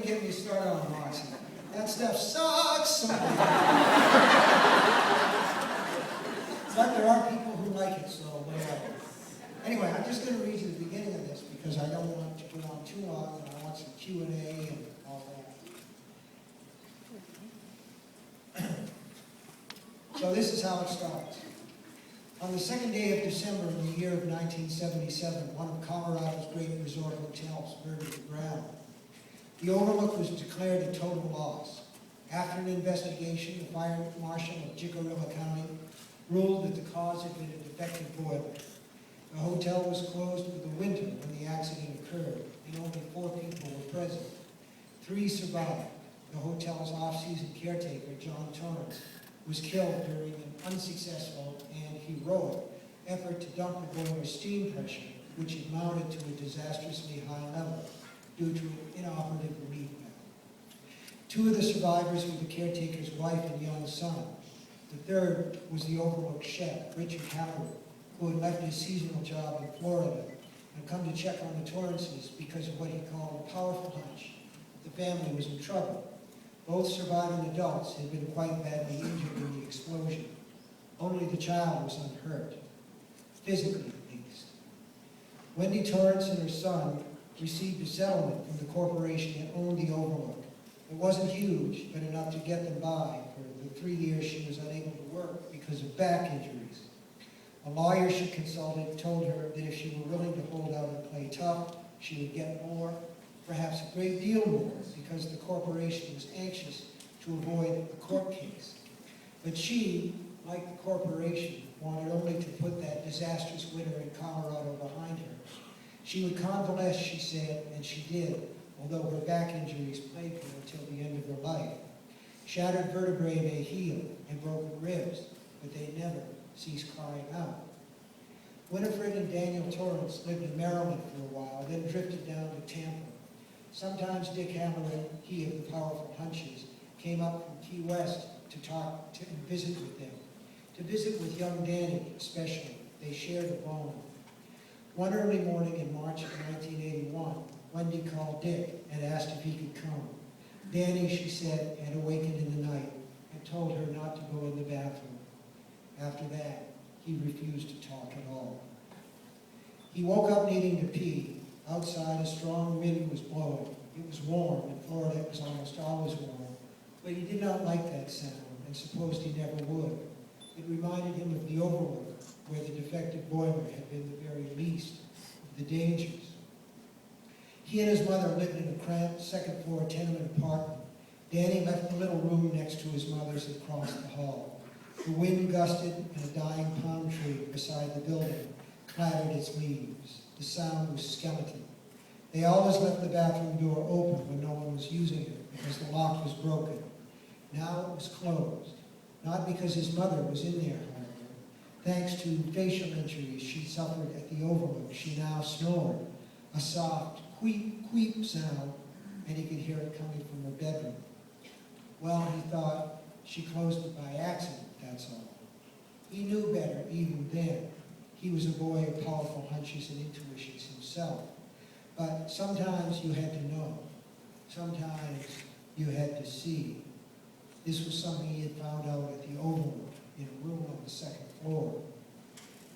get me started on Moxie. That stuff sucks. But there are people who like it, so whatever. Anyway, I'm just going to read you the beginning of this because I don't want to go on too long, and I want some Q&A and all that. So this is how it starts. On the second day of December in the year of 1977, one of Colorado's great resort hotels burned to the ground. The Overlook was declared a total loss. After an investigation, the fire marshal of Jicarilla County ruled that the cause had been a defective boiler. The hotel was closed for the winter when the accident occurred, and only 4 people were present. 3 survived. The hotel's off-season caretaker, John Torrance, was killed during an unsuccessful and heroic effort to dump the boiler's steam pressure, which had mounted to a disastrously high level due to an inoperative relief valve. 2 of the survivors were the caretaker's wife and young son. The third was the Overlook chef, Richard Howard, who had left his seasonal job in Florida and come to check on the Torrances because of what he called a powerful hunch that the family was in trouble. Both surviving adults had been quite badly injured in the explosion. Only the child was unhurt, physically at least. Wendy Torrance and her son received a settlement from the corporation that owned the Overlook. It wasn't huge, but enough to get them by for the 3 years she was unable to work because of back injuries. A lawyer she consulted told her that if she were willing to hold out and play tough, she would get more, perhaps a great deal more, because the corporation was anxious to avoid a court case. But she, like the corporation, wanted only to put that disastrous winter in Colorado behind her. She would convalesce, she said, and she did, although her back injuries plagued her until the end of her life. Shattered vertebrae may heal, and broken ribs, but they never cease crying out. Winifred and Daniel Torrance lived in Maryland for a while, then drifted down to Tampa. Sometimes Dick Halloran, he of the powerful hunches, came up from Key West to talk to and visit with them. To visit with young Danny, especially. They shared a bone. One early morning in March of 1981, Wendy called Dick and asked if he could come. Danny, she said, had awakened in the night and told her not to go in the bathroom. After that, he refused to talk at all. He woke up needing to pee. Outside, a strong wind was blowing. It was warm. In Florida, it was almost always warm. But he did not like that sound and supposed he never would. It reminded him of the Overlook, where the defective boiler had been the very least of the dangers. He and his mother lived in a cramped second-floor tenement apartment. Danny left the little room next to his mother's and crossed the hall. The wind gusted, and a dying palm tree beside the building clattered its leaves. The sound was skeleton. They always left the bathroom door open when no one was using it because the lock was broken. Now it was closed, not because his mother was in there, however. Thanks to facial injuries she suffered at the Overlook, she now snored, a soft queep, queep sound, and he could hear it coming from her bedroom. Well, he thought, she closed it by accident, that's all. He knew better even then. He was a boy of powerful hunches and intuitions himself. But sometimes you had to know. Sometimes you had to see. This was something he had found out at the Overlook in a room on the second floor.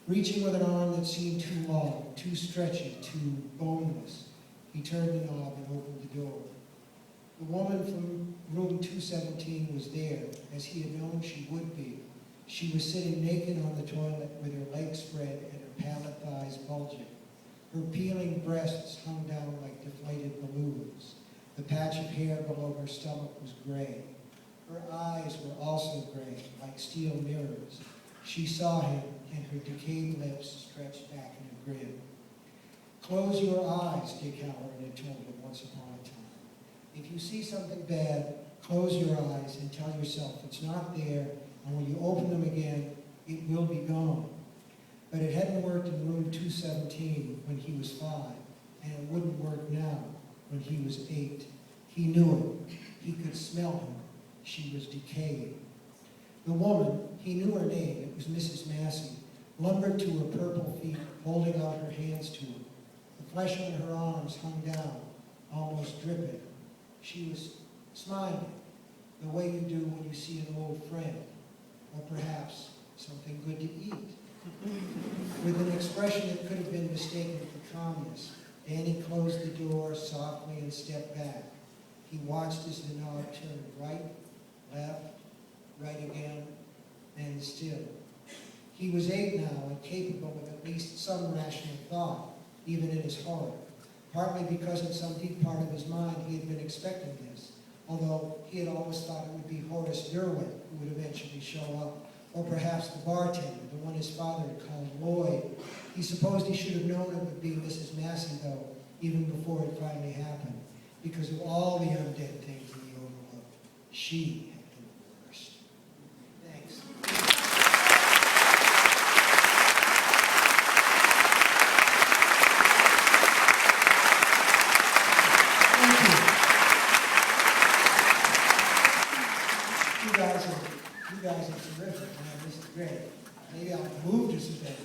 Reaching with an arm that seemed too long, too stretchy, too boneless, he turned the knob and opened the door. The woman from room 217 was there, as he had known she would be. She was sitting naked on the toilet with her legs spread and her pallid thighs bulging. Her peeling breasts hung down like deflated balloons. The patch of hair below her stomach was gray. Her eyes were also gray, like steel mirrors. She saw him, and her decayed lips stretched back in a grin. Close your eyes, Dick Halloran had told him once upon a time. If you see something bad, close your eyes and tell yourself it's not there, and when you open them again, it will be gone. But it hadn't worked in room 217 when he was 5, and it wouldn't work now when he was 8. He knew it. He could smell her. She was decaying. The woman, he knew her name, it was Mrs. Massey, lumbered to her purple feet, holding out her hands to him. The flesh on her arms hung down, almost dripping. She was smiling, the way you do when you see an old friend, or perhaps something good to eat. With an expression that could have been mistaken for calmness, Danny closed the door softly and stepped back. He watched as the knob turned right, left, right again, and still. He was 8 now and capable of at least some rational thought, even in his horror, partly because in some deep part of his mind he had been expecting this, although he had always thought it would be Horace Derwin who would eventually show up, or perhaps the bartender, the one his father had called Lloyd. He supposed he should have known it would be Mrs. Massey, though, even before it finally happened, because of all the undead things that he overlooked. She had been the worst. Thanks. You guys are terrific, man. This is great. Maybe I'll move just a bit.